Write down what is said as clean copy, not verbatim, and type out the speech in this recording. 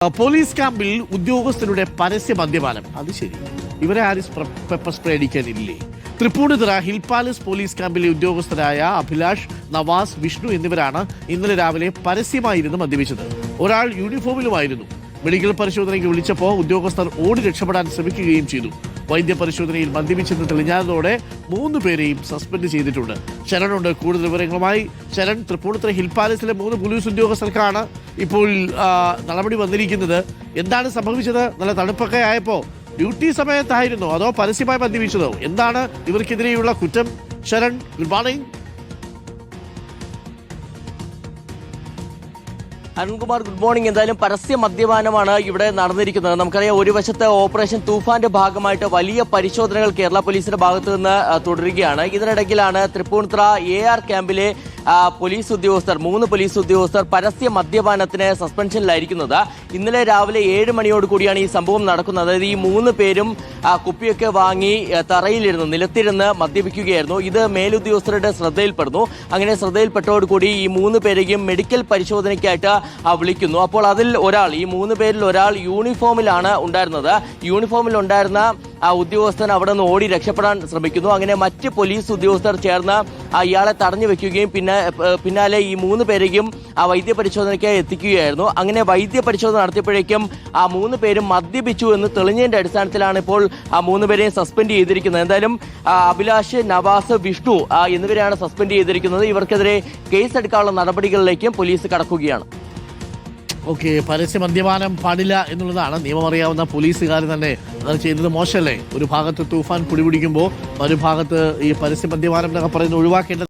Police ക്യാമ്പിൽ ഉദ്യോഗസ്ഥരുടെ പരസ്യ മദ്യപാനം. അത് ശരി, ഇവരെ ആരും പെപ്പർ സ്പ്രേ അടിക്കാനില്ലേ? തൃപ്പൂണിത്തുറ ഹിൽ പാലസ് പോലീസ് ക്യാമ്പിലെ ഉദ്യോഗസ്ഥരായ അഭിലാഷ്, നവാസ്, വിഷ്ണു എന്നിവരാണ് ഇന്നലെ രാവിലെ പരസ്യമായിരുന്നു മദ്യപിച്ചത്. ഒരാൾ യൂണിഫോമിലുമായിരുന്നു. മെഡിക്കൽ പരിശോധനയ്ക്ക് വിളിച്ചപ്പോൾ ഉദ്യോഗസ്ഥർ ഓടി രക്ഷപ്പെടാൻ ശ്രമിക്കുകയും ചെയ്തു. വൈദ്യപരിശോധനയിൽ മദ്യപിച്ചെന്ന് തെളിഞ്ഞതോടെ 3 പേരെയും സസ്പെൻഡ് ചെയ്തിട്ടുണ്ട്. ശരണുണ്ട് കൂടുതൽ വിവരങ്ങളുമായി. ശരൺ, തൃപ്പൂണിത്തുറ ഹിൽ പാലസിലെ 3 പോലീസ് ഉദ്യോഗസ്ഥർക്കാണ് ഇപ്പോൾ നടപടി വന്നിരിക്കുന്നത്. എന്താണ് സംഭവിച്ചത്? നല്ല തണുപ്പൊക്കെ ആയപ്പോൾ ഡ്യൂട്ടി സമയത്തായിരുന്നോ അതോ പരസ്യമായി മദ്യപിച്ചതോ? എന്താണ് ഇവർക്കെതിരെയുള്ള കുറ്റം? Sharan, good morning. Arunkumar, good morning. എന്തായാലും പരസ്യ മദ്യപാനമാണ് ഇവിടെ നടന്നിരിക്കുന്നത്. നമുക്കറിയാം, ഒരു വശത്ത് ഓപ്പറേഷൻ തൂഫാന്റെ ഭാഗമായിട്ട് വലിയ പരിശോധനകൾ കേരള പോലീസിന്റെ ഭാഗത്തു നിന്ന് തുടരുകയാണ്. ഇതിനിടയ്ക്കിലാണ് തൃപ്പൂണിത്തുറ AR ക്യാമ്പിലെ പോലീസ് ഉദ്യോഗസ്ഥർ 3 പോലീസ് ഉദ്യോഗസ്ഥർ പരസ്യ മദ്യപാനത്തിന് സസ്പെൻഷനിലായിരിക്കുന്നത്. ഇന്നലെ രാവിലെ 7 മണിയോട് കൂടിയാണ് ഈ സംഭവം നടക്കുന്നത്. അതായത് ഈ 3 പേരും കുപ്പിയൊക്കെ വാങ്ങി തറയിലിരുന്ന് നിലത്തിരുന്ന് മദ്യപിക്കുകയായിരുന്നു. ഇത് മേലുദ്യോഗസ്ഥരുടെ ശ്രദ്ധയിൽപ്പെടുന്നു. അങ്ങനെ ശ്രദ്ധയിൽപ്പെട്ടതോടുകൂടി ഈ 3 പേരെയും മെഡിക്കൽ പരിശോധനയ്ക്കായിട്ട് വിളിക്കുന്നു. അപ്പോൾ അതിൽ ഒരാൾ, ഈ 3 പേരിൽ ഒരാൾ യൂണിഫോമിലാണ് ഉണ്ടായിരുന്നത്. യൂണിഫോമിൽ ഉണ്ടായിരുന്ന ഉദ്യോഗസ്ഥൻ അവിടെ നിന്ന് ഓടി രക്ഷപ്പെടാൻ ശ്രമിക്കുന്നു. അങ്ങനെ മറ്റ് പോലീസ് ഉദ്യോഗസ്ഥർ ചേർന്ന് ഇയാളെ തടഞ്ഞു വെക്കുകയും പിന്നാലെ ഈ 3 പേരെയും വൈദ്യപരിശോധനയ്ക്കായി എത്തിക്കുകയായിരുന്നു. അങ്ങനെ വൈദ്യപരിശോധന നടത്തിയപ്പോഴേക്കും 3 പേരും മദ്യപിച്ചു എന്ന് തെളിഞ്ഞതിന്റെ അടിസ്ഥാനത്തിലാണ് ഇപ്പോൾ 3 പേരെയും സസ്പെൻഡ് ചെയ്തിരിക്കുന്നത്. എന്തായാലും അഭിലാഷ്, നവാസ്, വിഷ്ണു എന്നിവരെയാണ് സസ്പെൻഡ് ചെയ്തിരിക്കുന്നത്. ഇവർക്കെതിരെ കേസ് എടുക്കാനുള്ള നടപടികളിലേക്കും പോലീസ് കടക്കുകയാണ്. ഓക്കെ, പരസ്യ മദ്യപാനം പാടില്ല എന്നുള്ളതാണ് നിയമം. അറിയാവുന്ന പോലീസുകാർ തന്നെ അത് ചെയ്യുന്നത് മോശമല്ലേ? ഒരു ഭാഗത്ത് തൂഫാൻ പിടിപിടിക്കുമ്പോൾ മറുഭാഗത്ത് ഈ പരസ്യ മദ്യപാനം എന്നൊക്കെ പറയുന്നത് ഒഴിവാക്കേണ്ടത്